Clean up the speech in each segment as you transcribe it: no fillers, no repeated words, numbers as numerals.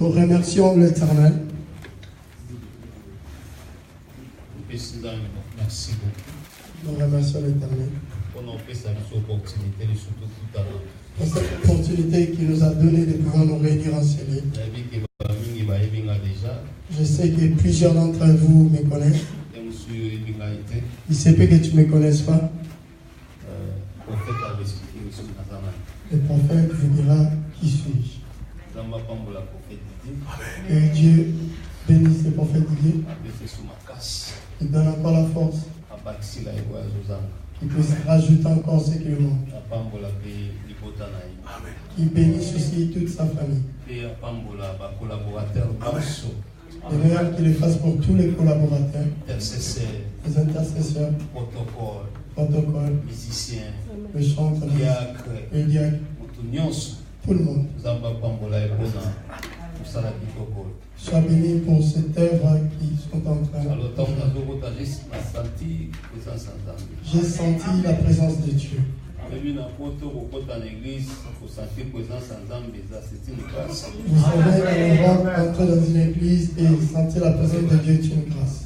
Nous remercions l'Éternel. Nous remercions l'Éternel pour cette opportunité qu'il nous a donnée de pouvoir nous réunir en ce lieu. Je sais que plusieurs d'entre vous me connaissent. Il se peut que tu ne me connaisses pas. Le prophète vous dira qui suis-je. Que Dieu bénisse le prophète Didier. Il donne encore la force. Qu'il puisse rajouter encore ce qu'il manque. Qu'il bénisse aussi toute sa famille. De meilleur qu'il le fasse pour tous les collaborateurs, les intercesseurs, protocole, musiciens, le chanteur, le diacre, tout le monde. Sois béni pour cette œuvre qui sont en train de faire. J'ai senti la présence de Dieu. Vous savez, en Europe, entrer dans une église et sentir la présence de Dieu est une grâce.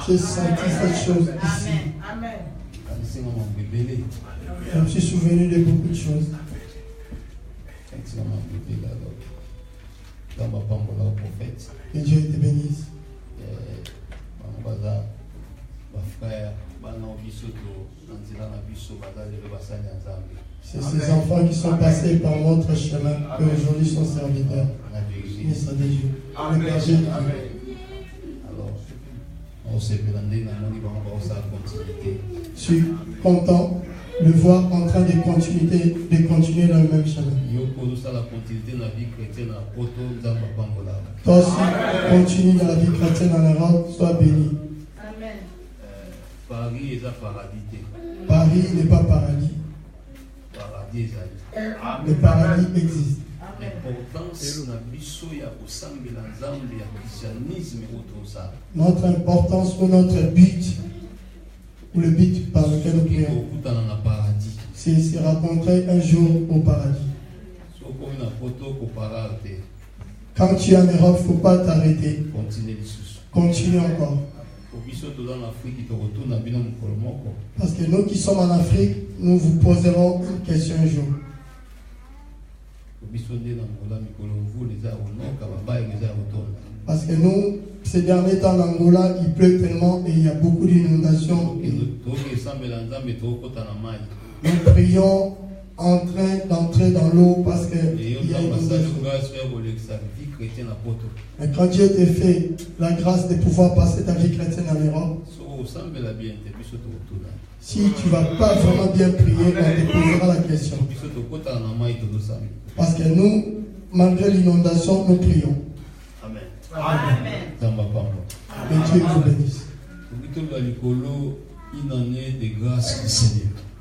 J'ai senti cette chose ici. Je me suis souvenu de beaucoup de choses. Que Dieu te bénisse. C'est ces enfants qui sont passés par notre chemin qui aujourd'hui sont serviteurs. Ministre de Dieu. Amen. Je suis content de voir en train de continuer dans le même chemin. Toi aussi, continue dans la vie chrétienne en Europe, sois béni. Amen. Paris n'est pas paradis. Le paradis existe. Notre importance ou notre but, ou le but par lequel nous prions, c'est se rencontrer un jour au paradis. Quand tu es en Europe, il ne faut pas t'arrêter. Continue encore. Parce que nous qui sommes en Afrique, nous vous poserons une question un jour. Parce que nous, ces derniers temps en Angola, il pleut tellement et il y a beaucoup d'inondations. Nous prions en train d'entrer dans l'eau parce qu'il y a une inondation. Mais quand Dieu te fait la grâce de pouvoir passer ta vie chrétienne en Europe, si tu ne vas pas vraiment bien prier, on te posera la question. Parce que nous, malgré l'inondation, nous prions. Amen. Que Dieu vous bénisse.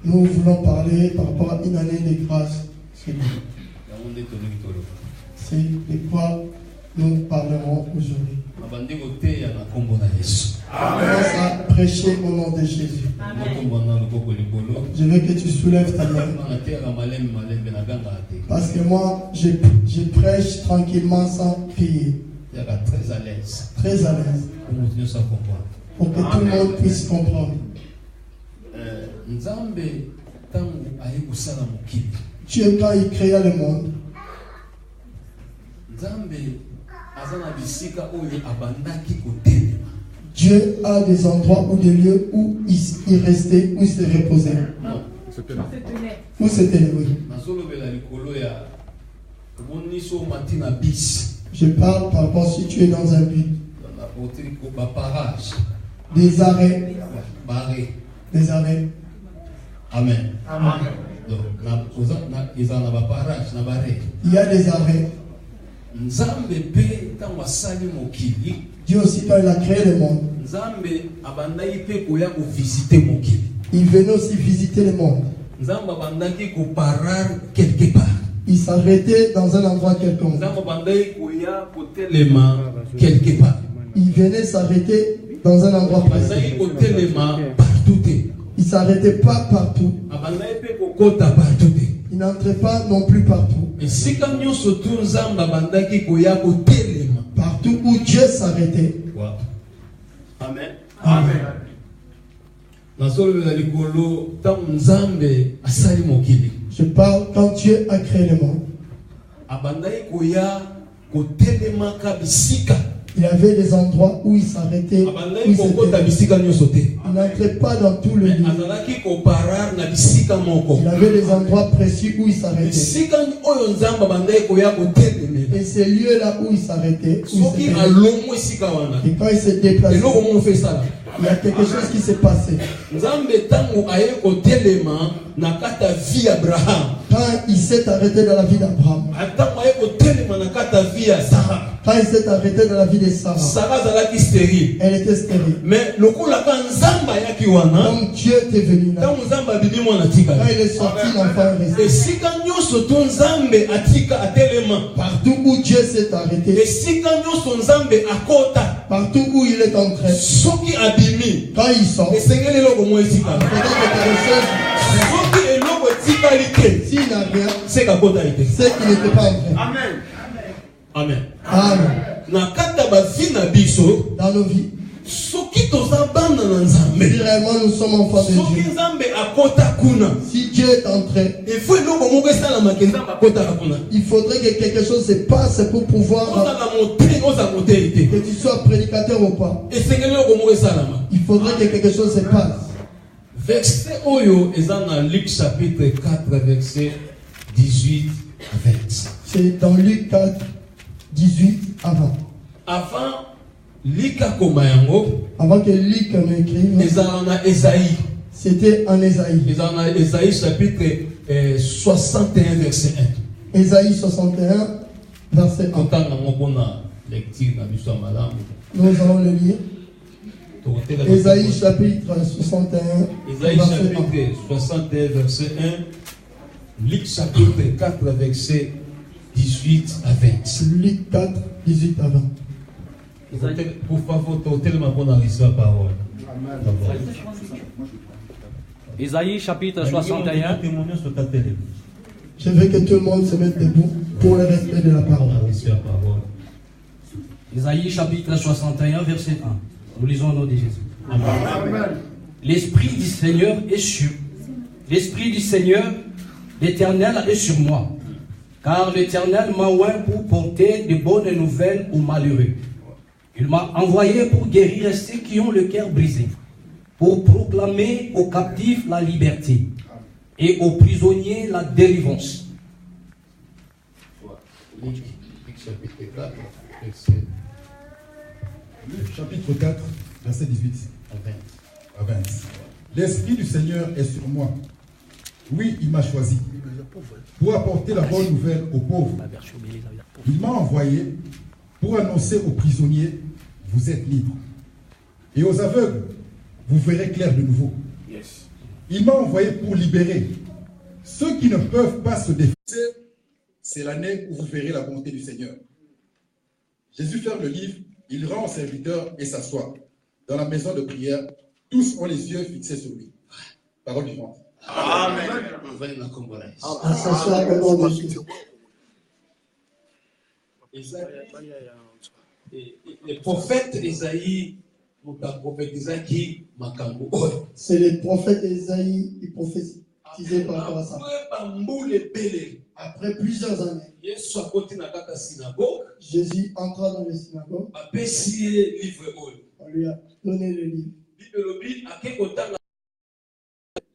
Nous voulons parler par rapport à une année de grâce. C'est de quoi nous parlerons aujourd'hui. Commence à prêcher au nom de Jésus. Je veux que tu soulèves ta main. Parce que moi, je prêche tranquillement sans crier. Très à l'aise. Très à l'aise. Pour que tout le monde puisse comprendre. Dieu, quand il créa le monde, Dieu a des endroits ou des lieux où il restait, où il se reposait. Où se tenait, oui. Je parle par rapport si tu es dans un but. Des arrêts. Des arrêts. Amen. Il y a des arrêts. Dieu aussi, quand il a créé le monde, il venait aussi visiter le monde. Il s'arrêtait dans un endroit quelconque. Il venait s'arrêter dans un endroit précis. Il Il ne s'arrêtait pas partout. Il n'entrait pas non plus partout. Partout où Dieu s'arrêtait. Amen. Amen. Je parle quand Dieu a créé le monde. Il y avait des endroits où il s'arrêtait. Il n'entrait pas dans tout le lieu. Il avait des endroits précis où il s'arrêtait. Et ces lieux-là où il s'arrêtait, et quand il s'est déplacé, il y a quelque chose qui s'est passé. Quand il s'est arrêté dans la vie d'Abraham, quand il s'est arrêté dans la vie de Sarah, elle était stérile. Mais le coup là, quand donc Dieu était venu là. Quand il est sorti, l'enfant est resté. Partout où Dieu s'est arrêté, partout où il est entré, quand il sort, s'il n'a rien, c'est qu'il n'était pas entré. Amen. Amen. Amen. Dans nos vies, si réellement nous sommes enfants de Dieu, si Dieu est entré, il faudrait que quelque chose se passe pour pouvoir que tu sois prédicateur ou pas. Il faudrait que quelque chose se passe. Verset Oyo est dans Luc chapitre 4, verset 18 à 20. C'est dans Luc 4, 18 à 20. Avant Lika Komayango, avant que Luc en écrive, c'était en Ésaïe. Ésaïe chapitre 61, verset 1. Ésaïe 61, verset 1. Nous allons le lire. Ésaïe chapitre 61, Ésaïe chapitre 61, verset 1. Luc chapitre 4, verset 18 à 20. Luc 4, 18 à 20. Pour favor, tellement bon à la parole. Ésaïe chapitre 61. Je veux que tout le monde se mette debout pour le respect de la parole. Ésaïe chapitre 61, verset 1. Nous lisons au nom de Jésus. Amen. L'Esprit du Seigneur est sur. L'Esprit du Seigneur, l'Éternel est sur moi. Car l'Éternel m'a oint pour porter de bonnes nouvelles aux malheureux. Il m'a envoyé pour guérir ceux qui ont le cœur brisé, pour proclamer aux captifs la liberté et aux prisonniers la délivrance. Chapitre 4, verset 18 à 20. L'Esprit du Seigneur est sur moi. Oui, il m'a choisi pour apporter la bonne nouvelle aux pauvres. Il m'a envoyé pour annoncer aux prisonniers, vous êtes libres. Et aux aveugles, vous verrez clair de nouveau. Il m'a envoyé pour libérer ceux qui ne peuvent pas se défendre. C'est l'année où vous verrez la bonté du Seigneur. Jésus ferme le livre, il rend au serviteur et s'assoit. Dans la maison de prière, tous ont les yeux fixés sur lui. Parole vivante. Amen. Le prophète Esaïe, c'est le prophète Esaïe qui prophétisait par rapport à ça. Après plusieurs années, Jésus entra dans les synagogues. On lui a donné le livre.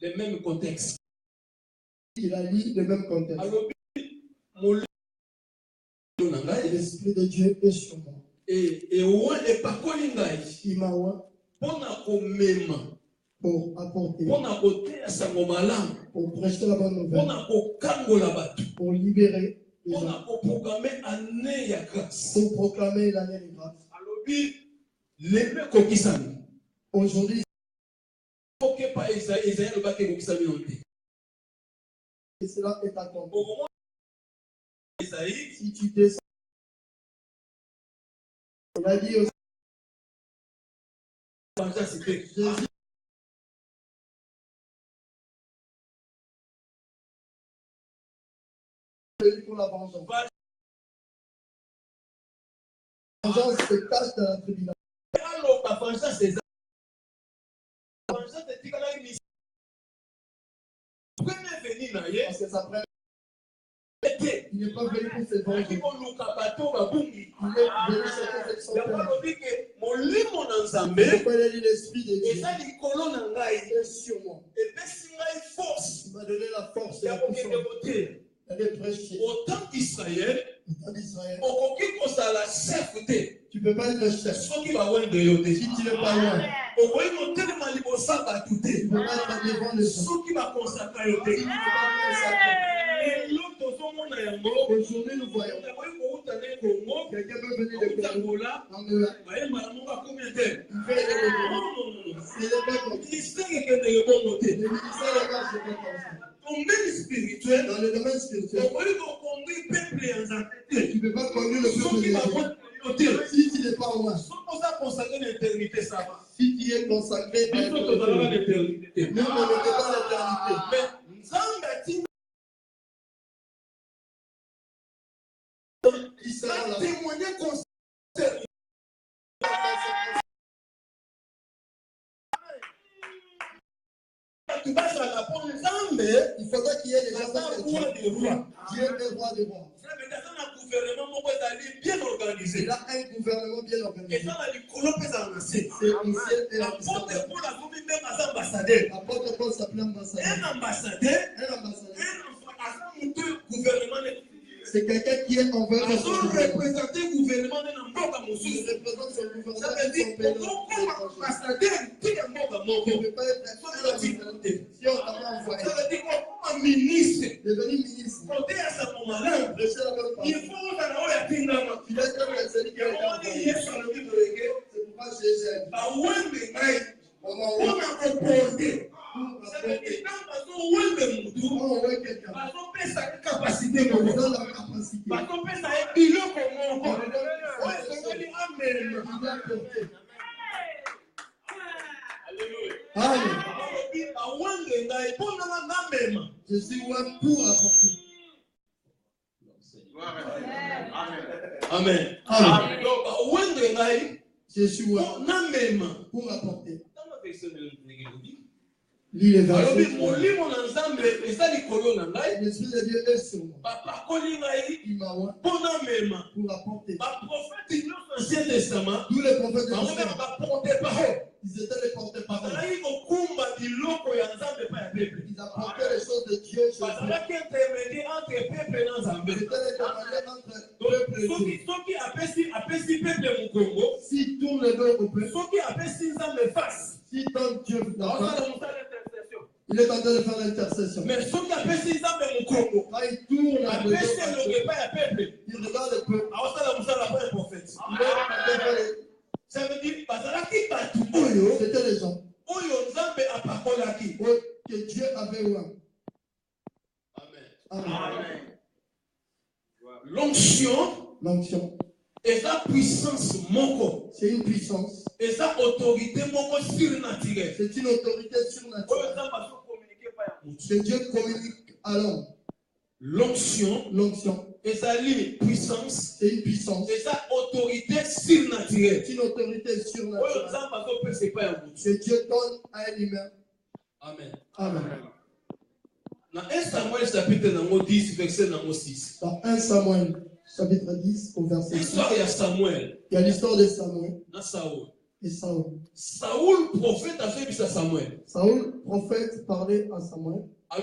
Le même contexte. Il a lu le même contexte. L'Esprit de Dieu est sur moi. Il m'a oint pour apporter, pour prêcher la bonne nouvelle, pour libérer les gens, pour proclamer l'année de grâce. Aujourd'hui, et cela est accompli. Si tu descends, il a dit aussi, Jésus venu pour la vengeance. La vengeance se cache dans la tribunal. Parce que sa première il n'est pas venu pour se venger. Il est venu chercher cette santé. Pourquoi il a dit l'esprit de Dieu est sur moi. Il m'a donné la force et la puissance d'aller prêcher. Au temps d'Israël, tu ne peux pas être le chef si tu n'es pas loin. Tu ne peux pas être devant les gens. Tu ne peux pas consacrer. Aujourd'hui, nous voyons quelqu'un peut venir de Angola. Il fait le ministère n'est pas comme ça. Dans le domaine spirituel, tu ne peux pas conduire le peuple si tu n'es pas loin. Si tu es consacré à l'éternité, nous ne mettons pas l'éternité. Il sera là. Il faudra qu'il y ait des gens Dieu est le roi des rois. Il a un gouvernement bien organisé. L'apôtre Paul s'appelait ambassadeur. Un ambassadeur. C'est quelqu'un qui est envers le gouvernement. Il représente son gouvernement. Ça veut dire qu'on ne peut pas être si on t'a envoyé. Ça veut dire qu'on est ministre. Devenu ministre. Il faut tu dois être celui qui est envoyé. C'est pourquoi Jésus a dit. On m'a opposé. Ça veut dire quand on voit quelqu'un, on a la capacité. Je suis loin pour apporter. Amen. Je suis loin pour apporter. Lis les versets. L'esprit de Dieu est sur moi. Il m'a oint pour apporter. Tous les prophètes de l'Ancien, ils étaient les porte-parole. Ils apportaient les choses de Dieu chez eux. Ils étaient les intermédiaires entre peuple et Dieu. S'ils tournent le dos au peuple, si ton Dieu il est en train de faire l'intercession. Mais ceux qui appellent ces âmes de Congo, quand il tourne il regarde le peuple. Ça veut dire c'était les gens que Dieu avait oint. Amen. L'onction et sa puissance moko. C'est une puissance. Et sa autorité moko surnaturelle. C'est une autorité surnaturelle. Que Dieu communique à l'homme. L'onction et sa puissance. C'est une puissance. Et sa autorité surnaturelle. C'est une autorité surnaturelle. Que Dieu donne à un humain. Amen. Dans 1 Samuel chapitre 10 verset 6. Dans 1 Samuel chapitre 10 au verset 6. L'histoire de Samuel. Il y a l'histoire de Samuel. Et Saoul. Saoul prophète a fait ça Samuel. Saoul prophète parlait à Samuel. Quand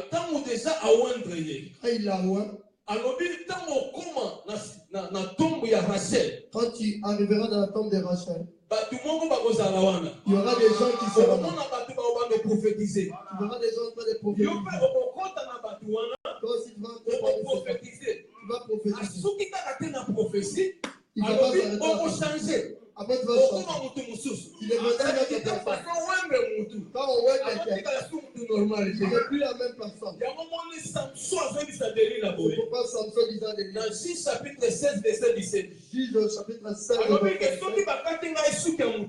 il l'a oint. Quand tu arriveras dans la tombe de Rachel, il y aura des gens qui seront là. Tu verras des gens en train de prophétiser. Toi aussi tu vas prophétiser. Tu vas prophétiser. Il va pas s'arrêter. Après tu vas changer. Il est venu avec ta personne. Quand on voit quelqu'un, ce n'est plus la même personne. C'est pourquoi Samson disait à l'Église. Dans Juge chapitre 16 verset 17. Juge chapitre 16 verset 17. Si on me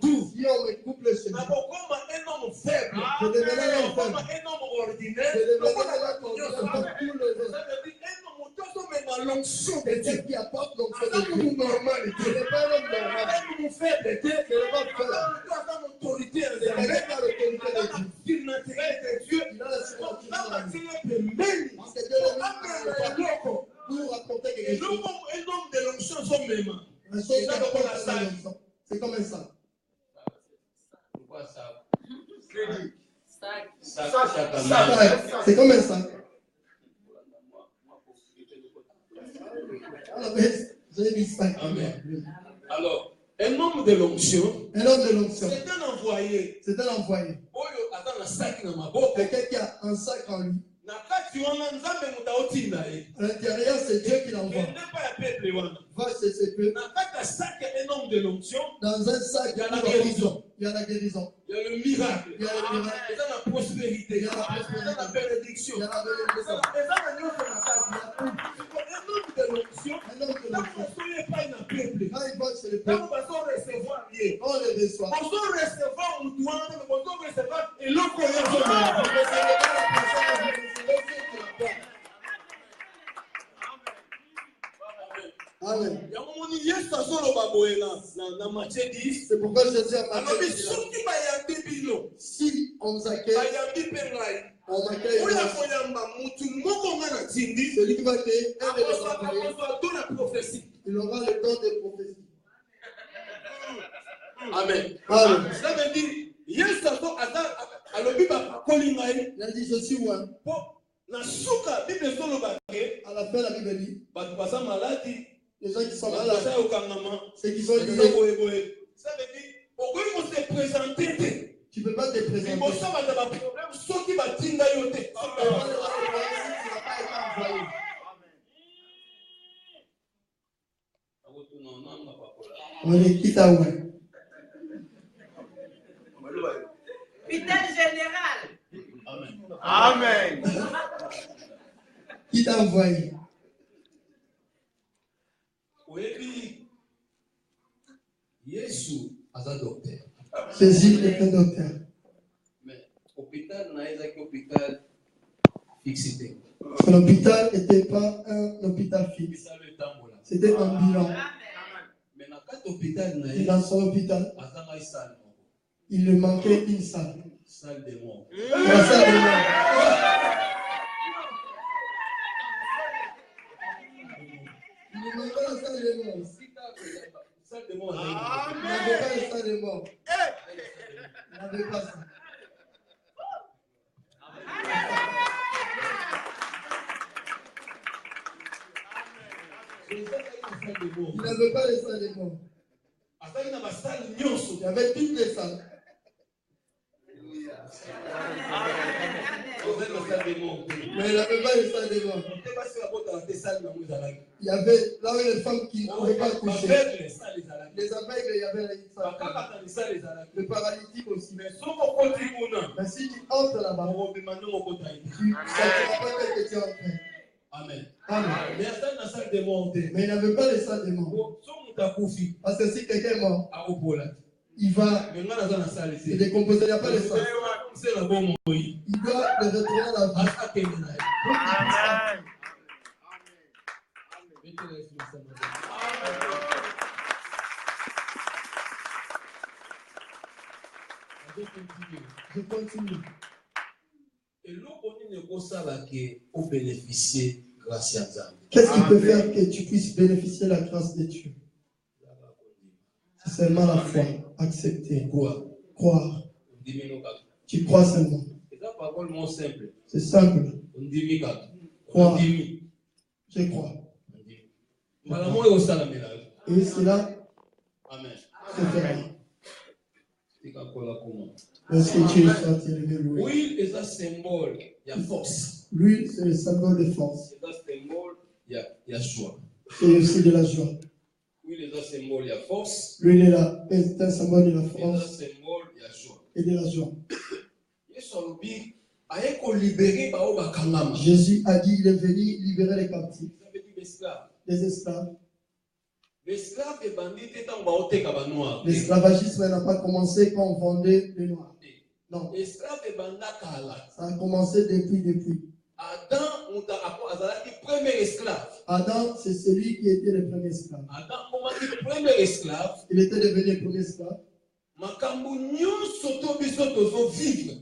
coupe le cheveu, je deviendrai un homme faible. Je deviendrai un homme ordinaire comme tous les autres. l'onction de Dieu. Qui apporte l'onction de Dieu. Nous normal. Ce n'est pas un homme normal. Nous faible. Ce n'est pas faible. Dans l'autorité C'est quelqu'un qui a l'autorité de Dieu. surnaturelle de Dieu. Il a la surnaturelle de Dieu. Parce que Dieu est pour raconter quelque chose. Un homme de l'onction, son même. C'est comme un sac. Pourquoi ça? C'est comme un sac. J'ai mis sac. Amen. Alors, un homme de l'onction, Un homme de l'onction. c'est un envoyé. C'est un envoyé. Quelqu'un qui a un sac en lui. À l'intérieur, c'est Dieu qui l'envoie. Va chez ses peuples. Dans un sac, il y a la guérison. Il y a la guérison. Il y a le miracle. Il y a le miracle. Il y a la prospérité. Il y a la prospérité. Il y a la bénédiction. Il y a la bénédiction. Un homme de l'onction, Un homme de quand l'onction. on ne pas une peuple, Quand il va chez le quand peuple, on va recevoir lié, on le reçoit. on va recevoir ou doit, on va recevoir et l'autre Vous recevez pas la personne, vous recevez ceux qui la portent. Amen. il y a un moment où Yesu azoloba boye na Matthieu 10. C'est pourquoi Jésus a Alors, marqué. soki bayambi bino, Si on nous accueille, bayambi mpe ngai, on m'accueille. oyo akoyamba mutu moko nga na tindi, Celui qui va accueillir un de nos employés, akozwa don la prophétie. il aura le don de prophétie. Amen. Amen. Ça veut dire, Yesu alobi bakoli ngai, Il a dit, je suis loin. po na suka Bible ezoloba ke À la fin, la Bible dit, bato baza maladi, les gens qui sont bato malades, baza yokangama, ceux qui sont bato baza liés, boyeboye. Ça veut dire, okoki kose présenter te. tu ne peux pas te présenter. Liboso bato baproblème soki batinda yo te. Tu ne peux pas le voir si tu n'as pas été envoyé. On est quitte à où? Fidèle général. Amen. Qui t'a envoyé? Oyebi Yesu aza docteur. Jésus est un docteur. Mais hôpital na ezaki hôpital fixité. Son hôpital n'était pas un hôpital fixe. Hôpital etambola. C'était un bilan. Mais na kati hôpital na Et dans son hôpital, azanga salle moko. il lui manquait une salle. Salle de mort. La salle de mort. Il lui manquait la salle de mort. Salle de mort. Il n'avait pas la salle de mort. Il n'avait pas ça. Il n'avait pas les salles de mort. Il y avait toutes les salles. Mais il n'avait pas les salles de mort. Il y avait là où les femmes qui ne pouvaient pas coucher. Les aveugles, il y avait une salle. Le paralytique aussi. Mais si tu entres là-bas, tu ne sentiras pas que tu es entré. Amen. Amen. Mais il n'avait pas les salles de mort. Parce que si quelqu'un est mort, il va se décomposer. Il n'y a pas de salles. Il doit le retourner à la vie. Je continue. Qu'est-ce qui peut faire que tu puisses bénéficier de la grâce de Dieu? C'est seulement la foi. Accepter. Croire. Tu crois seulement. C'est simple. Croire. Je crois. Et cela se fera. Est-ce que Dieu soit élevé, loué? L'huile c'est le symbole de force. C'est Et aussi de la joie. L'huile est un symbole de la force et de la joie. Jésus a dit qu'il est venu libérer les captifs, les esclaves. L'esclavagisme n'a pas commencé quand on vendait les noirs. Non. Ça a commencé depuis. premier esclave. Adam, c'est celui qui était le premier esclave. Adam, comment dit le premier esclave? Il était devenu le premier esclave.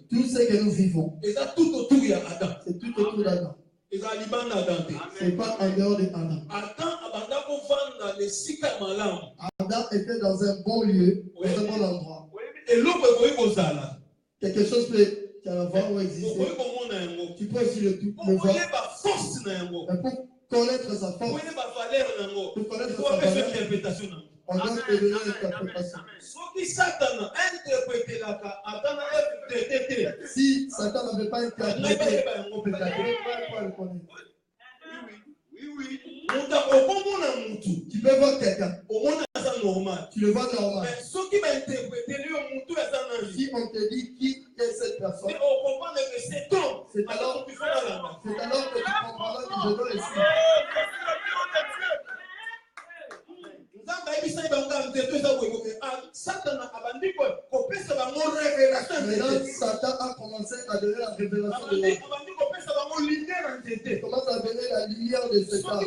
Tout ce que nous vivons, c'est tout autour d'Adam. C'est tout autour d'Adam. C'est pas en dehors d'Adam. Adam était dans un bon lieu, dans un bon endroit. Quelque chose peut avoir ou exister. Tu peux aussi le voir. Mais pour connaître sa force, pour connaître sa valeur, on doit donner l'interprétation. Si Satan n'avait pas interprété, peut-être pas le connaître. Tu peux voir quelqu'un. Tu le vois normal. Si on te dit qui est cette personne, c'est alors que tu comprendras que je dois ici. Maintenant, Satan a commencé à donner la révélation de l'homme. Il commence à donner la lumière de cet âme.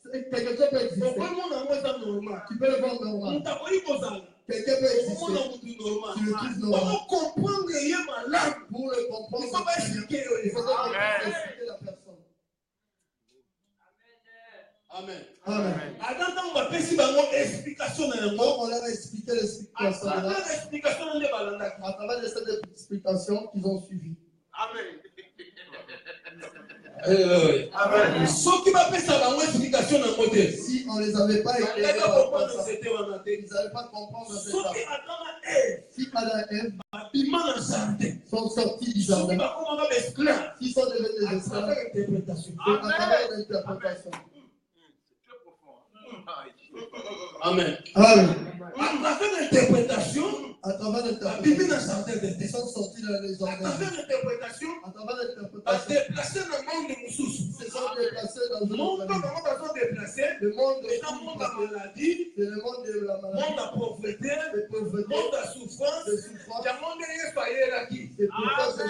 Quelque chose peut exister. Tu peux le voir normal. Quelqu'un peut exister. Tu le trouves normal. Pour le comprendre, il faut expliquer la personne. Amen. Amen. On leur a expliqué l'explication. À travers cette explication qu'ils ont suivi. Amen. Amen. Si on ne les avait pas éclairés, ils n'allaient pas comprendre cette chose. Si Adam et Ève sont sortis du jardin, s'ils sont devenus des esclaves, c'est à travers l'interprétation. Amen. Amen. À travers l'interprétation, ils sont sortis dans les jardins. À travers l'interprétation, ils se sont déplacés dans le monde. Le monde de la maladie, c'est le monde de la maladie, monde de pauvreté, le monde de souffrance, c'est pourquoi ces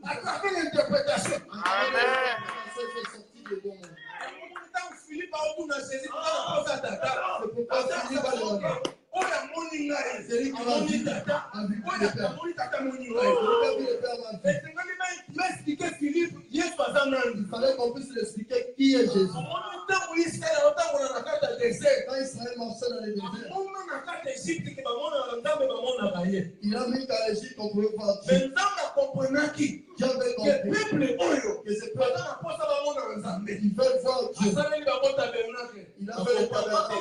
à travers l'interprétation. Philippe a saisi il fallait qu'on puisse l'expliquer qui est Jésus. Quand Israël marchait dans les déserts, il a mis qu'à l'Égypte qu'on pouvait voir Dieu. Dieu avait compris que ces peuples ils veulent voir Dieu. Il a fait le tabernacle.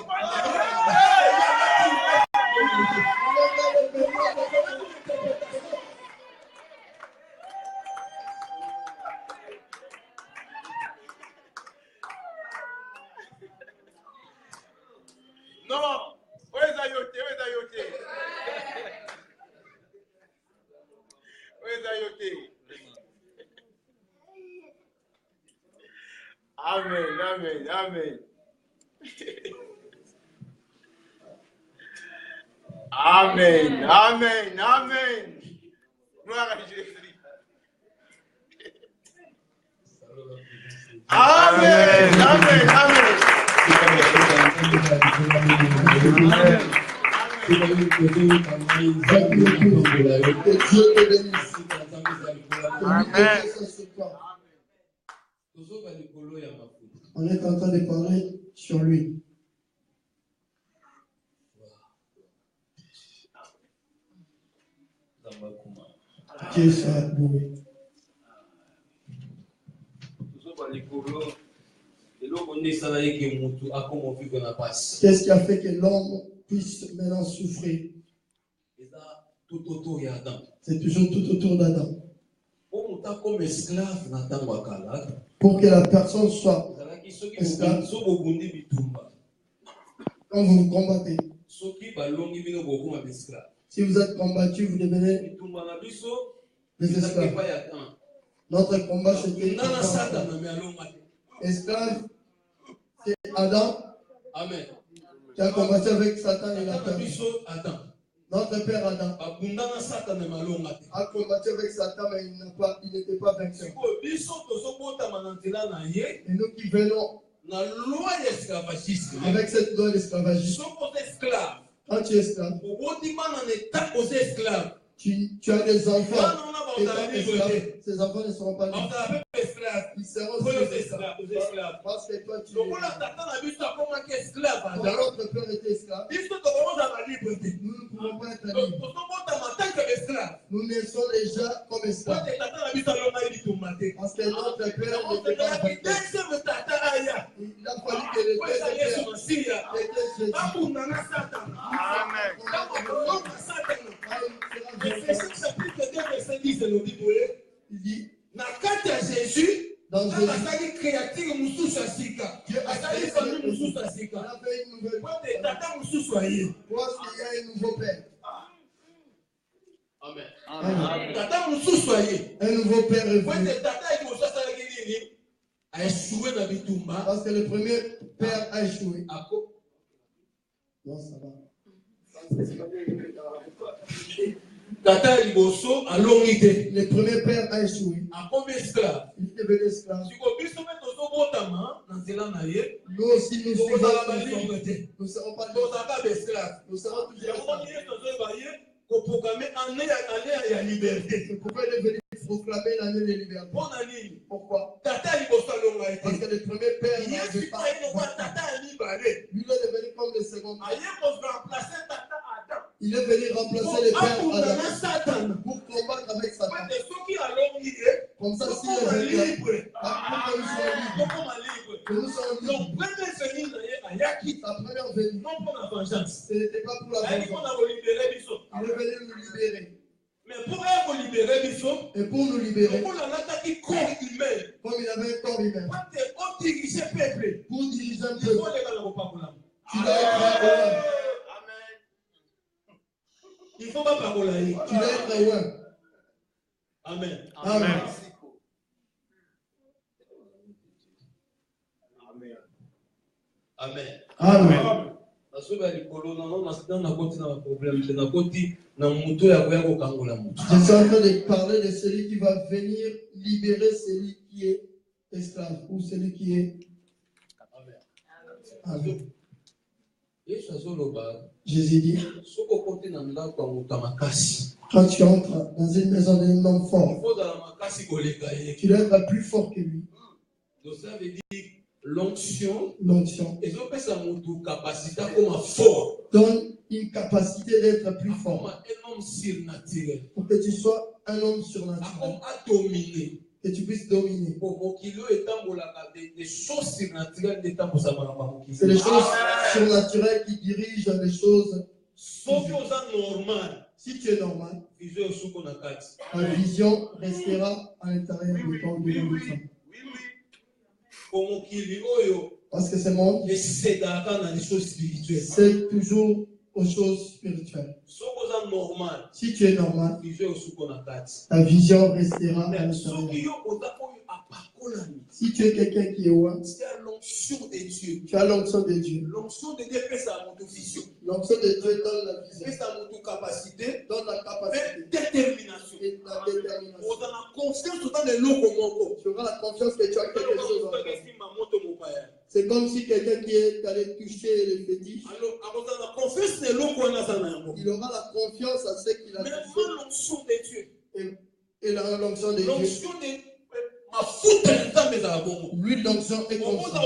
Non, où est Ayoté? Amen. Amen. Gloire à Jésus. Amen. On est en train de parler sur lui. Dieu sera loué. Qu'est-ce qui a fait que l'homme puisse maintenant souffrir? C'est toujours tout autour d'Adam. Pour que la personne soit esclave, quand vous vous combattez, si vous êtes combattu, vous devenez des esclaves. Notre combat, c'était esclave. C'est Adam. Amen. Qui a combattu avec Satan et la perdu. Notre père Adam a combattu avec Satan, mais il n'était pas vainqueur. Et nous qui venons avec cette loi d'esclavagisme, quand tu es esclave, tu as des enfants étant esclaves. Ces enfants ne seront pas libres. Ils seront esclaves. Parce que toi, tu es esclave. Quand notre père était esclave, nous ne pouvons pas être libres. Nous naissons déjà comme esclaves. Parce que notre père n'était pas vainqueur. Il a fallu que le père était Jésus. Il dit, dans Jésus, Dieu a créé une nouvelle parce qu'il y a un nouveau père. Amen. Un nouveau père est venu. Parce que le premier père a échoué. Non, ça va. Le premier père a échoué. Il est devenu esclave. Nous aussi, nous ne serons pas libres. Nous serons toujours c'est pourquoi il est venu proclamer l'année de liberté. Pourquoi? Parce que le premier père n'avait pas. Lui, il est devenu comme le second père. Il est venu remplacer le père Adam pour combattre avec Satan. Comme ça, si les vainqueurs, nous sommes libres. Sa première venue, ce n'était pas pour la vengeance. Il est venu nous libérer. Mais pour être libéré, et pour nous libérer, comme il avait un corps humain, pour diriger un peuple, tu dois être il faut pas parler. Tu dois être loin. Amen. Amen. Amen. Amen. Je suis en train de parler de celui qui va venir libérer celui qui est esclave ou celui qui est. Amen. Jésus dit, quand tu entres dans une maison d'un homme fort, tu dois être plus fort que lui. Ça veut dire l'onction donne une capacité d'être plus fort. Un homme surnaturel. Pour que tu sois un homme surnaturel. Que tu puisses dominer. C'est les choses surnaturelles qui dirigent les choses. Si tu es normal, ta vision restera à l'intérieur de ton dedans. Parce que ce monde, c'est toujours aux choses spirituelles. Si tu es normal, ta vision restera à l'intérieur. Si tu es quelqu'un qui est loin, tu as l'onction de Dieu. L'onction de Dieu donne la vision, donne la capacité, détermination. Et la détermination. Tu auras la confiance que tu as quelque chose en toi. C'est comme si quelqu'un qui est allé toucher les fétiches, il aura la confiance à ce qu'il a touché. Et l'onction de Dieu. L'huile d'onction est comme ça.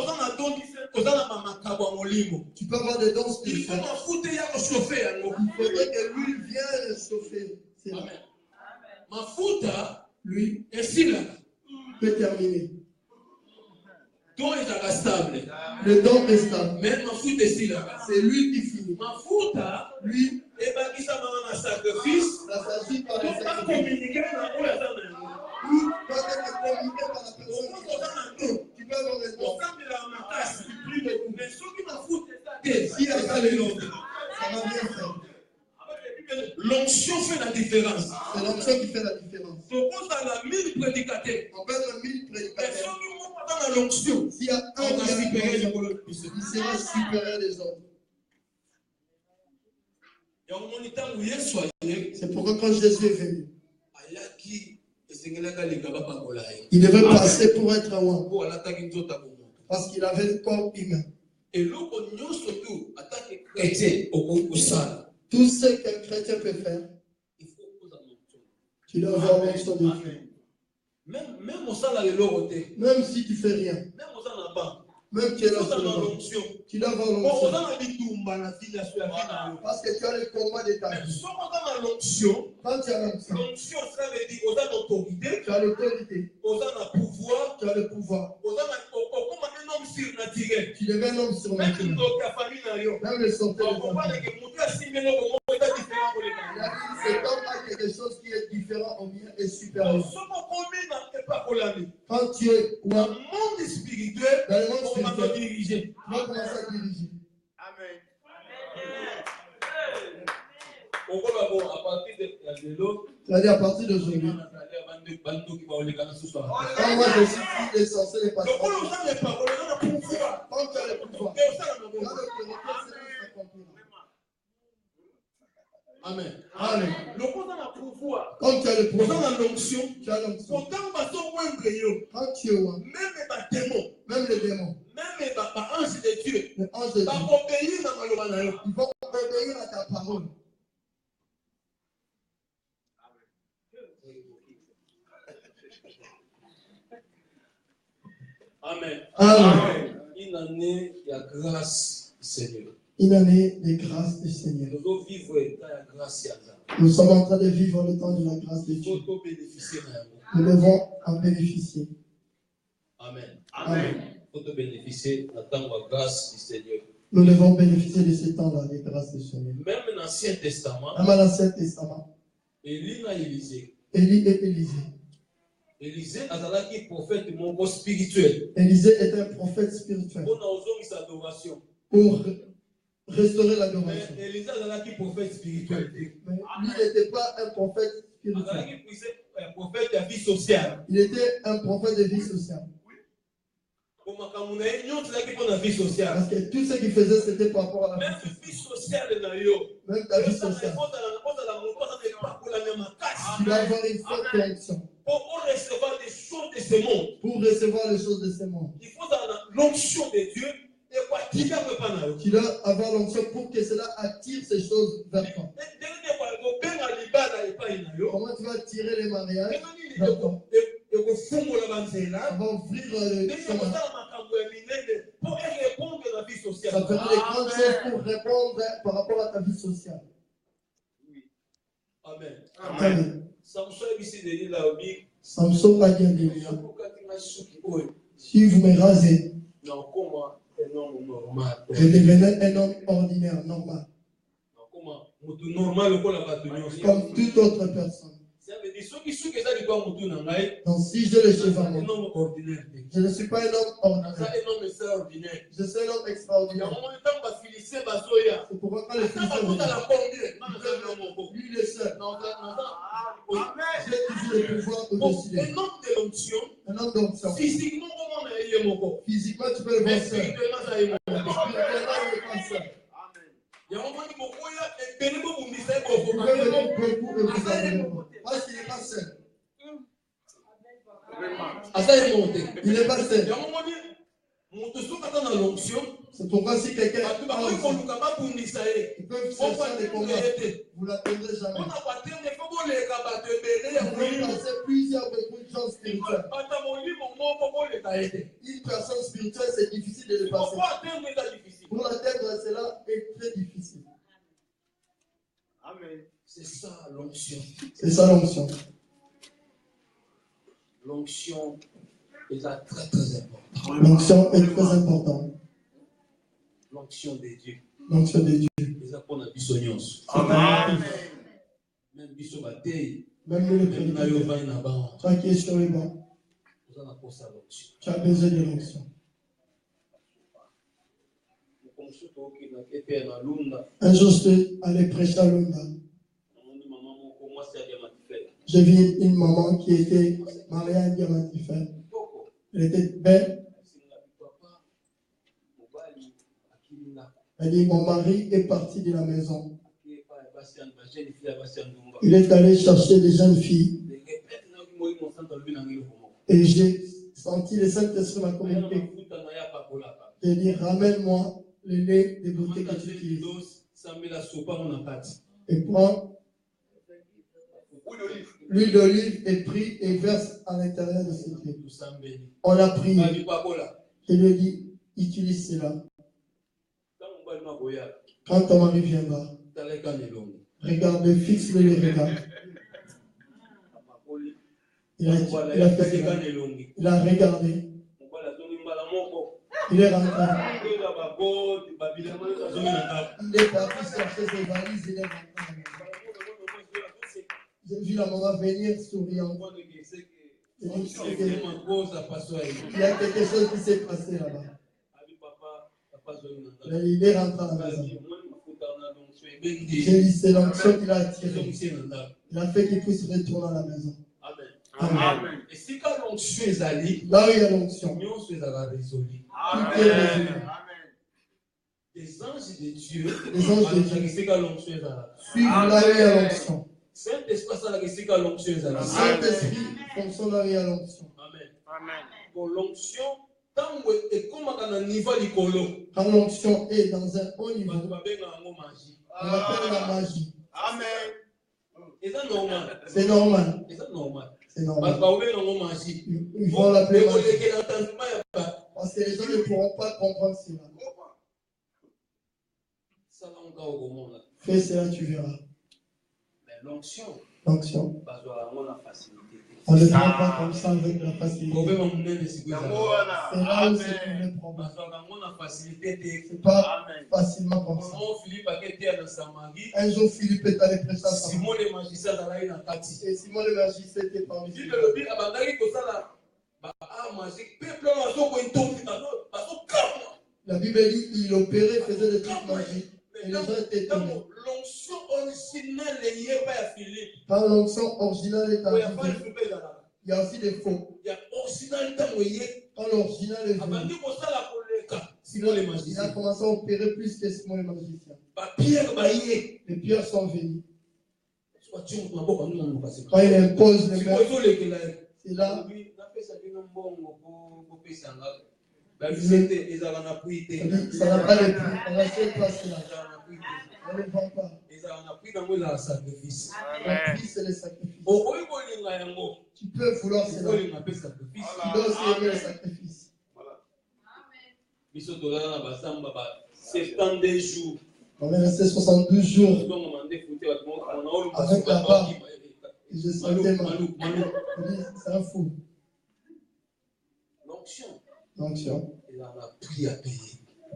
Tu peux avoir des dons spirituels. Il faudrait que l'huile vienne chauffer. C'est là. Lui peut terminer. Le don est stable. C'est lui qui finit. Lui, ça s'agit par les sacrifices. Lui, quand tu communiques par la personne, tu peux avoir des dons. Si elle a les dons, ça va bien faire. L'onction fait la différence. C'est l'onction qui fait la différence. On peut être 1000 prédicateurs. Dans l'onction, s'il y a un qui est supérieur, il sera supérieur des autres. C'est pourquoi quand Jésus est venu, il devait passer pour être un roi. Parce qu'il avait le corps humain. Tout ce qu'un chrétien peut faire, tu dois avoir l'onction de Dieu. Même si tu fais rien, même tu es là sur le banc, tu dois avoir l'onction. Parce que tu as le combat de ta vie. Quand tu as l'onction, tu as l'autorité, tu as le pouvoir. Tu deviens un homme surnaturel. Même le sortir de ta vie. Cet homme a quelque chose qui est différent au mien et supérieur. Quand tu es dans le monde spirituel, tu vas commencer à diriger. Amen. C'est-à-dire à partir d'aujourd'hui, quand moi je suis fils des sorciers et pas quand tu as le pouvoir, Amen. Amen. Quand tu as le pouvoir, tu as l'onction. Quand tu es roi, même les démons, les anges de Dieu, les anges de Dieu, ils vont obéir à ta parole. Amen. Amen. Une année de grâce du Seigneur. Une année de grâce du Seigneur. Nous sommes en train de vivre le temps de la grâce de Dieu. Nous devons en bénéficier. Amen. Amen. Nous devons bénéficier de ce temps-là, de grâce du Seigneur. Même dans l'Ancien Testament, Élie et Élisée. Élisée est prophète spirituel. Élisée est un prophète spirituel. Pour restaurer l'adoration. Mais Élisée est prophète spirituel. Mais lui n'était pas un prophète spirituel. Un prophète de vie sociale. Il était un prophète de vie sociale. Parce que tout ce qu'il faisait, c'était par rapport à la vie sociale. Même ta vie sociale. Tu dois avoir une forte connexion. Pour recevoir les choses de ce monde. Pour recevoir les choses de ce monde. Il faut l'onction de Dieu. Tu dois avoir l'onction pour que cela attire ces choses vers toi. Comment tu vas attirer les mariages vers toi? Ça va ouvrir le chemin. Ça fera des grandes choses pour répondre par rapport à ta vie sociale. Amen. Amen. Samson a dit à Dieu, si vous me rasez, je devenais un homme ordinaire, normal. Comme toute autre personne. Donc si j'ai les cheveux, je ne suis pas un homme ordinaire. Je suis un homme extraordinaire. C'est pourquoi quand les Philistins viennent, lui le seul. J'ai toujours le pouvoir au-dessus d'eux. Un homme d'onction. Physiquement, tu peux le voir seul. Spirituellement, il n'est pas seul. Vous pouvez venir beaucoup et vous amener. Parce qu'il n'est pas seul. Il n'est pas seul. C'est pourquoi si quelqu'un a l'onction, ils peuvent chercher des combats. Vous ne l'attendrez jamais. Vous pouvez passer beaucoup de gens spirituels. Une personne spirituelle, c'est difficile de le passer. Pour l'atteindre, cela est très difficile. Amen. C'est ça l'onction. C'est ça l'onction. L'onction est là très très important. L'onction est très importante. L'onction de Dieu. L'onction de Dieu. Amen. Même biso batei. Même le prédicateur. Toi qui es sur les bancs. Tu as besoin de l'onction. Un jour, je suis allé prêcher à Lunda. J'ai vu une maman qui était mariée à un diamantifère. Elle était belle. Elle dit, mon mari est parti de la maison. Il est allé chercher des jeunes filles. Et j'ai senti le Saint-Esprit m'a communiqué. Il dit, ramène-moi le lait de beauté que tu utilises. Et prends l'huile d'olive et prie et verse à l'intérieur de cette huile. On a prié. Je lui ai dit, utilise cela. Quand ton mari viendra, regarde, fixe-le les regards. Il a fait ça. Il a regardé. Il est rentré. Il est parti chercher ses valises. Il est rentré. J'ai vu la maman venir souriant. Il y a quelque chose qui s'est passé là-bas. Il est rentré à la maison. J'ai dit, c'est l'onction qu'il a attiré. Il a fait qu'il puisse retourner à la maison. Amen. Et si quand l'onction est allée, là où il y a l'onction, tout est résolu. Les anges de Dieu, suivent là où il y a l'onction. Saint-Esprit fonctionne là où il y a l'onction. Amen. Pour l'onction, quand l'onction est dans un haut niveau, on appelle la magie. Amen. C'est normal. C'est normal. Ils vont l'appeler magie. Parce que les gens ne pourront pas comprendre cela. Fais cela, tu verras. L'onction. On ne le prend pas comme ça avec la facilité. C'est là où c'est le problème. C'est pas facilement comme ça. Un jour, Philippe est allé prêcher à sa mère. Et Simon le magicien était parmi eux. La Bible dit qu'il opérait, faisait des trucs magiques. Et les gens étaient étonnés. L'onction originale est Philippe. Quand l'onction originale est arrivée, il y a aussi des faux. Il y a original quand l'original est venu. Simon le magicien. Il a commencé à opérer plus que Simon le magicien. Les pierres sont venues. Quand il impose les mains, c'est là. Ça n'a pas de prix. On n'achète pas cela. On ne vend pas. La prix, c'est le sacrifice. Tu peux vouloir cela. Tu dois aussi aimer le sacrifice. On est resté 72 jours avec la barbe. Et je sentais mal. C'est un fou. L'onction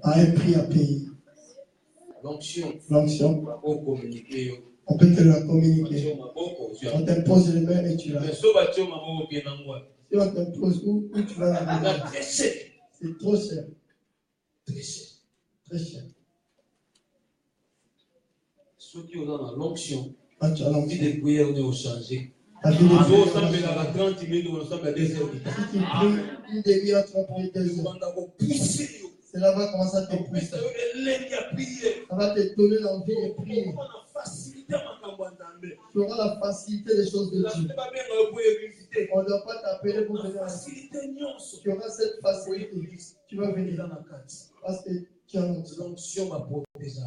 a un prix à payer. L'onction, on peut te la communiquer. On t'impose les mains et tu l'as. Si on t'impose où tu vas la donner. C'est trop cher. Très cher. Très cher. Ceux qui ont dans l'onction, quand tu as l'onction, des prières ont changé. La vie de Dieu. Si tu pries une demi-heure, tu vas prier 2 heures. Cela va commencer à te pousser. Ça va te donner l'envie de prier. Tu auras la facilité des choses de Dieu. On ne doit pas t'appeler pour venir à Dieu. Tu auras cette facilité. Tu vas venir parce que tu as l'onction. L'onction va protéger.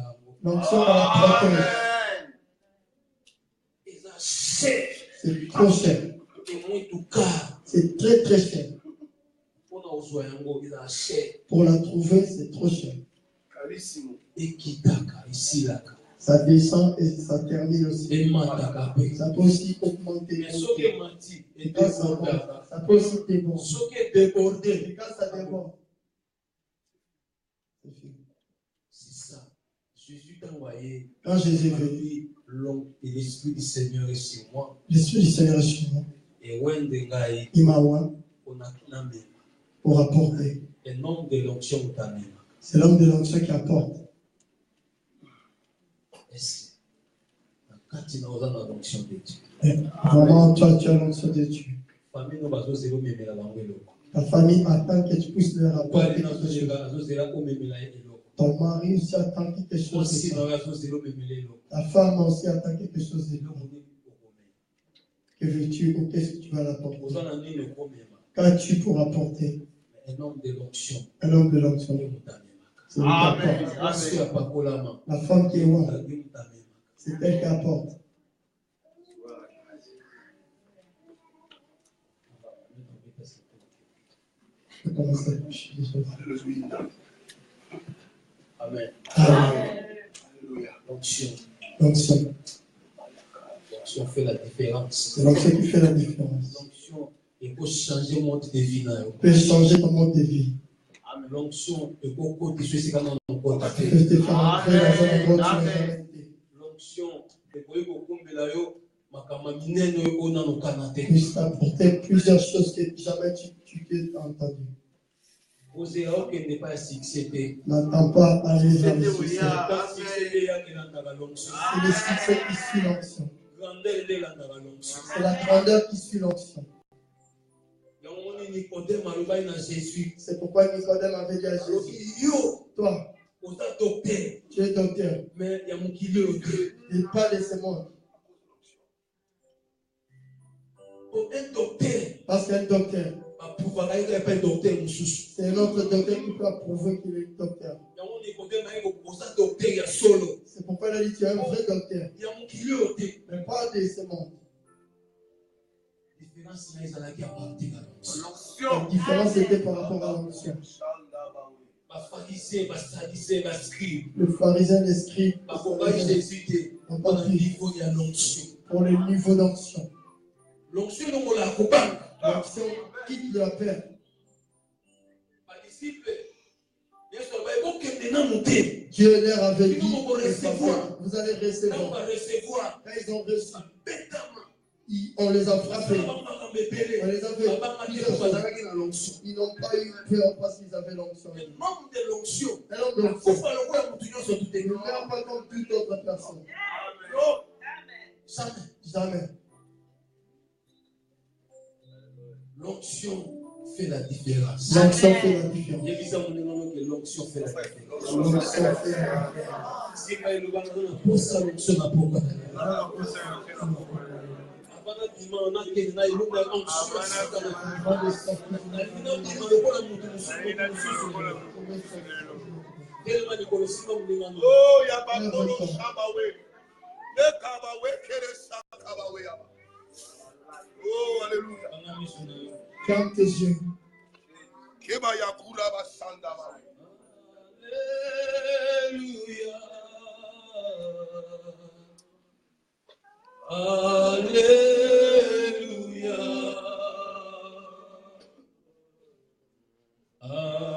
L'onction va la protéger. C'est trop cher. C'est très très cher. Pour la trouver, c'est trop cher. Ça descend et ça termine aussi. Ça peut aussi augmenter. Et quand ça monte, ça peut aussi déborder. Et quand ça déborde, c'est ça. Jésus t'a envoyé. Quand Jésus est venu, l'Esprit du Seigneur est sur moi. L'Esprit du Seigneur est sur moi. Il m'a oint pour apporter. C'est l'homme de l'onction qui apporte. Et vraiment, toi, tu as l'onction de Dieu. Ta famille attend que tu puisses leur apporter quelque chose. Ton mari aussi attend quelque chose de toi. Ta femme aussi attend quelque chose de toi. Que veux-tu ou qu'est-ce que tu vas l'apporter? Qu'as-tu pour apporter? Un homme de l'onction. Un homme de l'onction. C'est Amen. La femme qui est loin, c'est elle qui apporte. Je vais commencer à coucher. Amen. Amen. L'onction. L'onction. L'onction fait la différence. C'est l'onction qui fait la différence. L'onction peut changer mon mode de vie. Peut changer ton mode de vie. L'onction peut te faire entrer dans un endroit où tu n'as jamais été. L'onction peut puisse apporter plusieurs choses que jamais tu t'es entendu. N'attends pas à aller vers le succès. C'est le succès qui suit l'onction. C'est la grandeur qui suit l'onction. C'est pourquoi Nicodème avait dit à Jésus, toi, tu es docteur, mais il n'y a pas de ce monde. Parce qu'un docteur, c'est un autre docteur qui peut approuver qu'il est docteur. C'est pourquoi il a dit, tu es un vrai docteur, mais pas de ce monde. La différence était par rapport à l'onction. Le pharisien, les scribes, n'ont pas pris pour le niveau d'onction. L'onction quitte la paix. Dieu leur avait dit, vous allez recevoir. Quand ils ont reçu, on les a frappés. On les a fait plusieurs choses. Ils n'ont pas eu peur parce qu'ils avaient l'onction. Un homme de l'onction ne meurt pas comme toute autre personne. Jamais. L'onction fait la différence. L'onction fait la différence. L'onction fait la différence. L'onction fait la Oh, alléluia. Ferme tes yeux. Alléluia. Alléluia. Alléluia.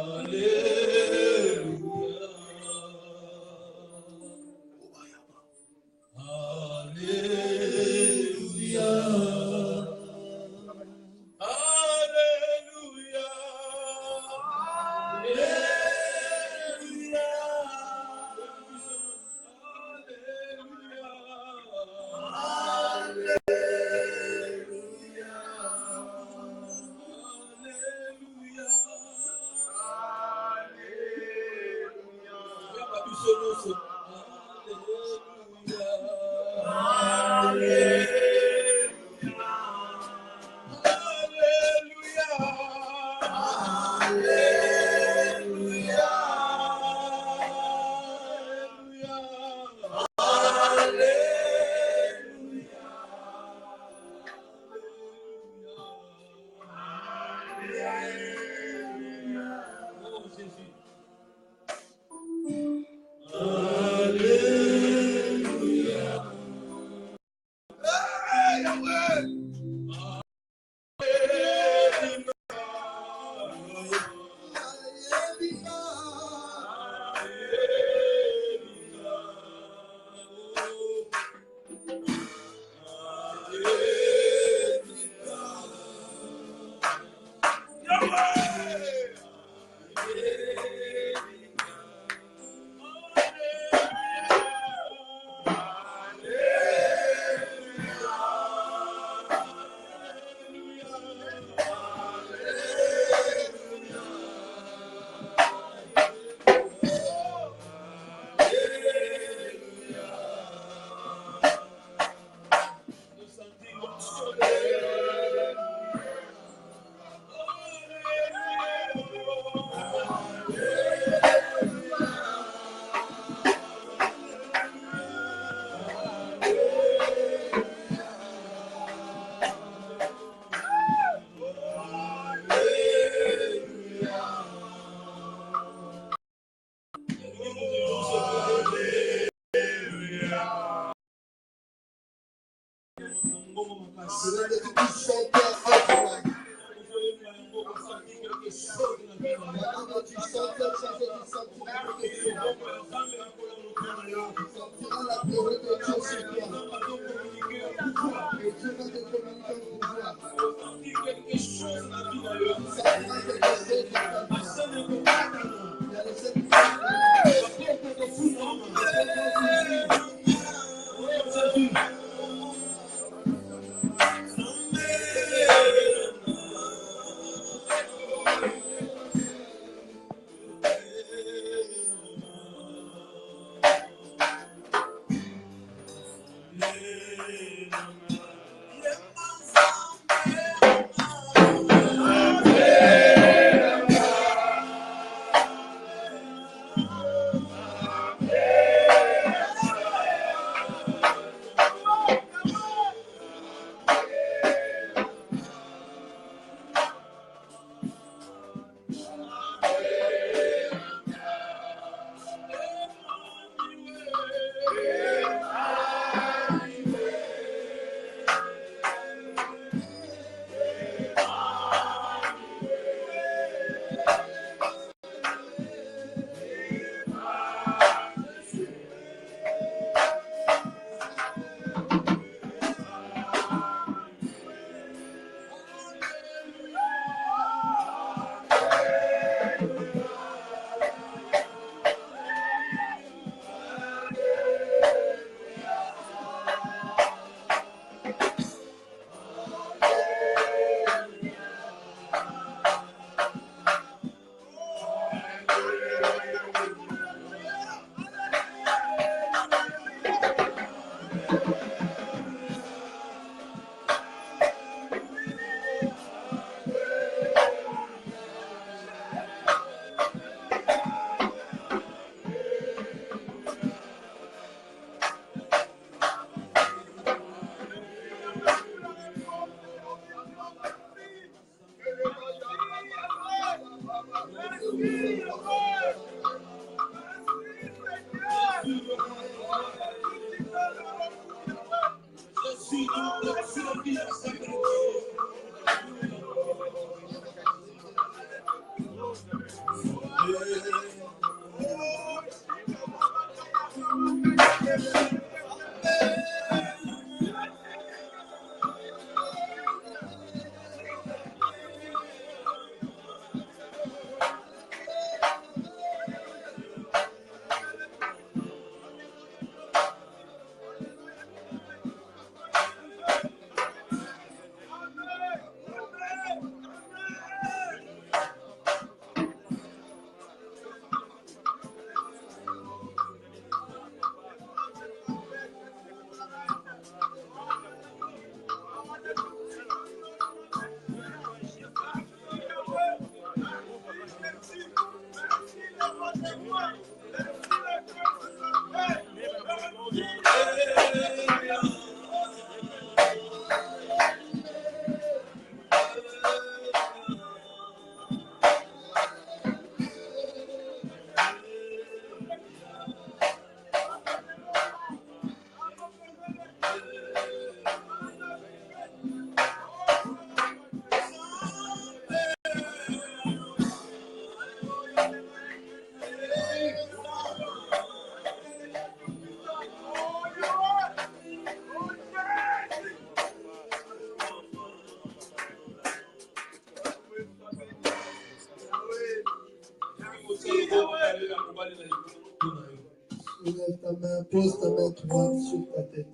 Soulève ta main, pose ta main droite sur ta tête.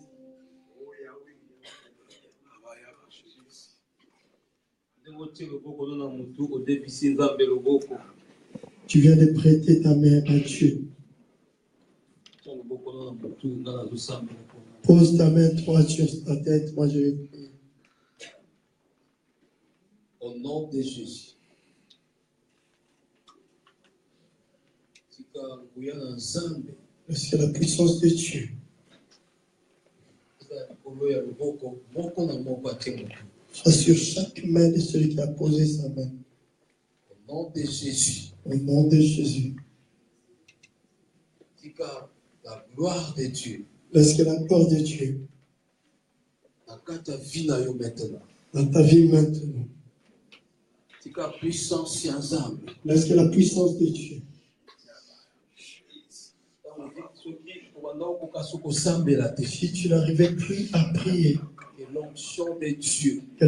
Tu viens de prêter ta main à Dieu. Pose ta main droite sur ta tête. Moi, je vais prier. Au nom de Jésus. Parce que la puissance de Dieu soit sur chaque main de celui qui a posé sa main. Au nom de Jésus. Au nom de Jésus. La gloire de Dieu Est-ce que la peur de Dieu dans ta vie maintenant? Dans ta vie maintenant. Est-ce que la puissance de Dieu? Si tu n'arrivais plus à prier, que l'onction de Dieu, je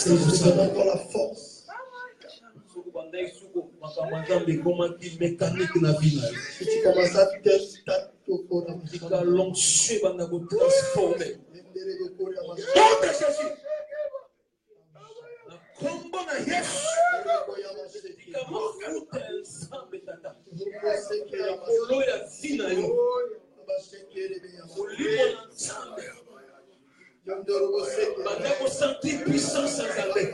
te donne encore la force. Si tu commences à te l'onction va nous transformer. Bandez sentir puissance sans arrêt.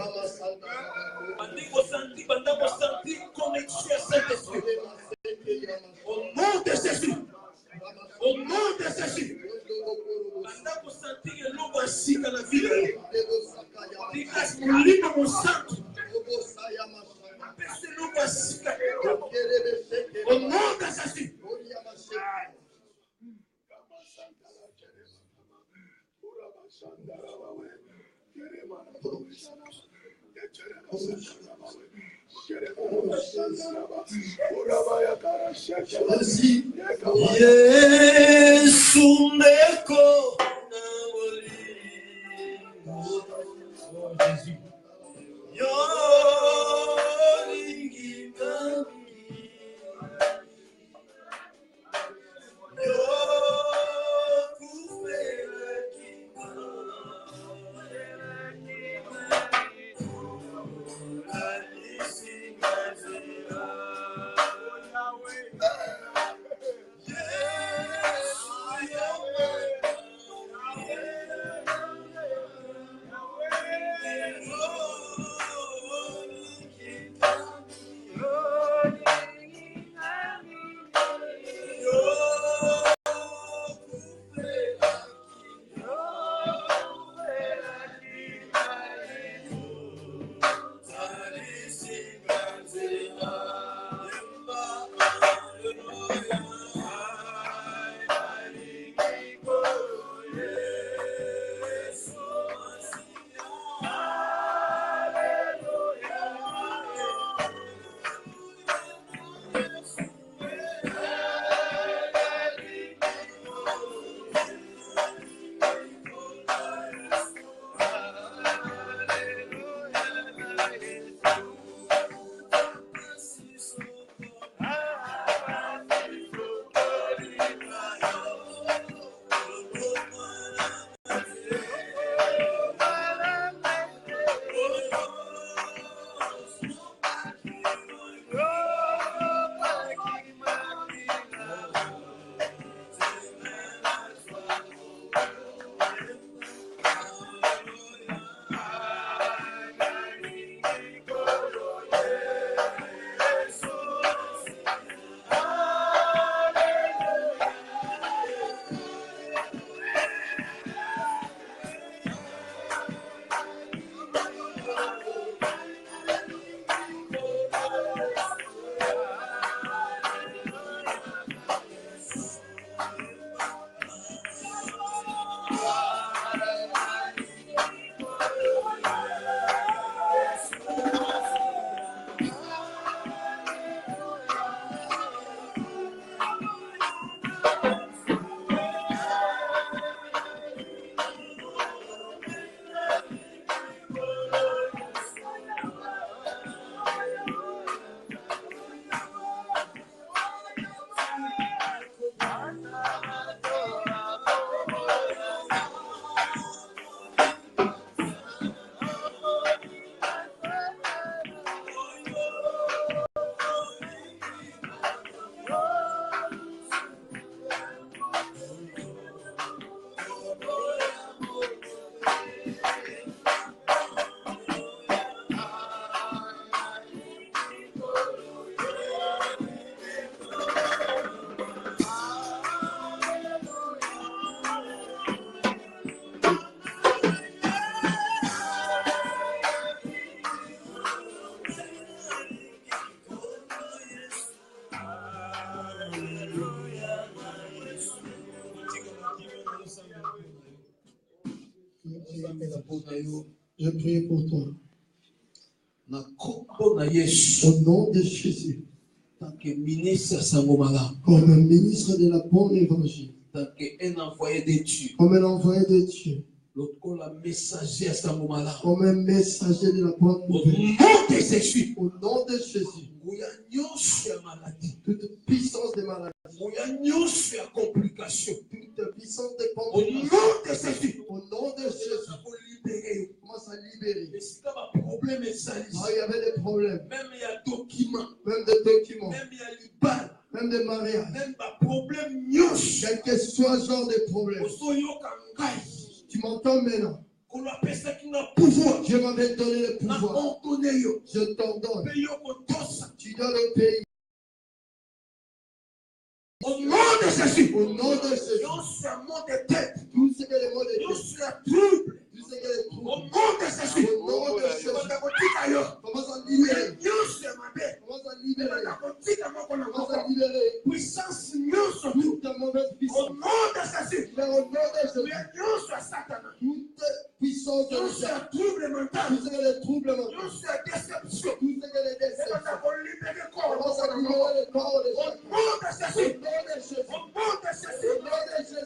Bandez sentir connexion à Saint-Esprit. Au nom de Jésus. Au nom de Jésus. Bandez sentir que l'eau va s'y dans la vie. Digas mon libre mon centre. Abaissez l'eau va s'y. Au nom de Jésus. Yesu meko Jésus. Je prie pour toi. Au nom de Jésus. Comme un ministre de la bonne évangile. Comme un envoyé de Dieu. Comme un messager de la bonne nouvelle. Au nom de Jésus. Toute puissance de maladie. Toute puissance de complications. Au nom de Jésus. Commence à libérer. Il y avait des problèmes. Même des documents. Même des mariages. Quel que soit le genre de problème. Tu m'entends maintenant? Je m'avais donné le pouvoir. Je t'ordonne. Tu donnes au pays. Au nom de Jésus. Au nom de Jésus. Tout ce que les mots de tête. Tout ce que les troubles. Au nom de Jésus. Au nom de Jésus. Commence à libérer. Commence à libérer. Commence à libérer. Puissance. Toute ta mauvaise puissance. Au nom de Jésus. Au nom de Jésus. Toute puissance de l'État. Tout ce que les troubles mentaux. Tout ce que les déceptions. Commence à libérer le corps de Jésus. Au nom de Jésus.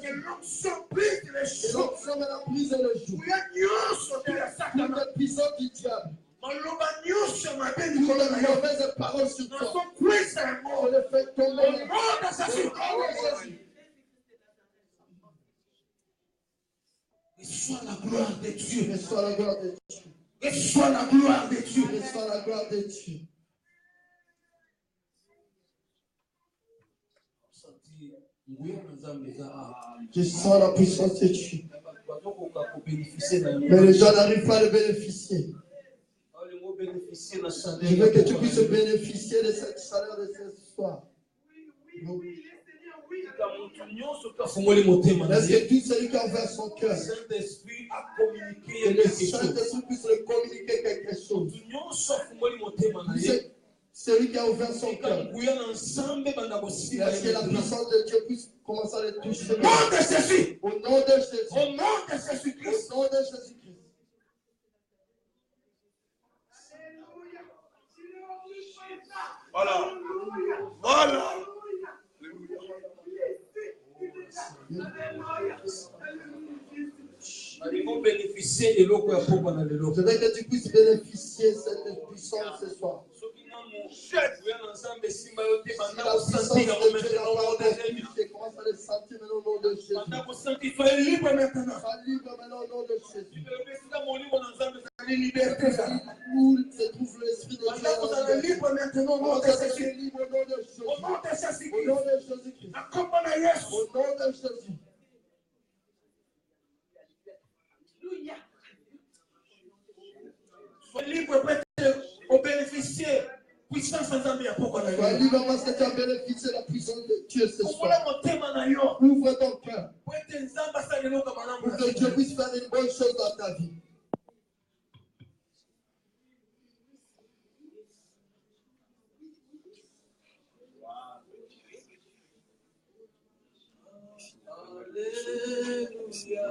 Que l'onction brise les choses. L'onction de la prise et le jour. Toute la puissance du diable. Une mauvaise parole sur toi. On le fait tomber. Reçois la gloire de Dieu. Reçois la gloire de Dieu. Reçois la gloire de Dieu. Reçois la gloire de Dieu. Je sens la puissance de Dieu. Mais les gens n'arrivent pas à le bénéficier. Je veux que tu puisses bénéficier de cette chaleur de ce soir. Est-ce que tout celui qui a ouvert son cœur, que le Saint-Esprit puisse le communiquer quelque chose? Celui qui a ouvert son cœur. Est-ce que la puissance de Dieu puisse commencer à le toucher? Au nom de Jésus. Au nom de Jésus. Au nom de Jésus-Christ. Au nom de Jésus-Christ. Voilà. Voilà. Je veux que tu puisses bénéficier de cette puissance ce soir. Si la puissance de Dieu n'a pas touché, commence à le sentir maintenant au nom de Jésus. Sois libre maintenant. Sois libre maintenant au nom de Jésus. Où se trouve l'Esprit de Dieu? Sois libre maintenant au nom de Jésus. Au nom de Jésus. Au nom de Jésus. Au nom de Jésus. Au nom de Jésus. Sois libre pour bénéficier puissance en Zambie. Sois libre parce que tu as bénéficié de la puissance de Dieu ce soir. Ouvre ton cœur pour que Dieu puisse faire une bonne chose dans ta vie. Alléluia.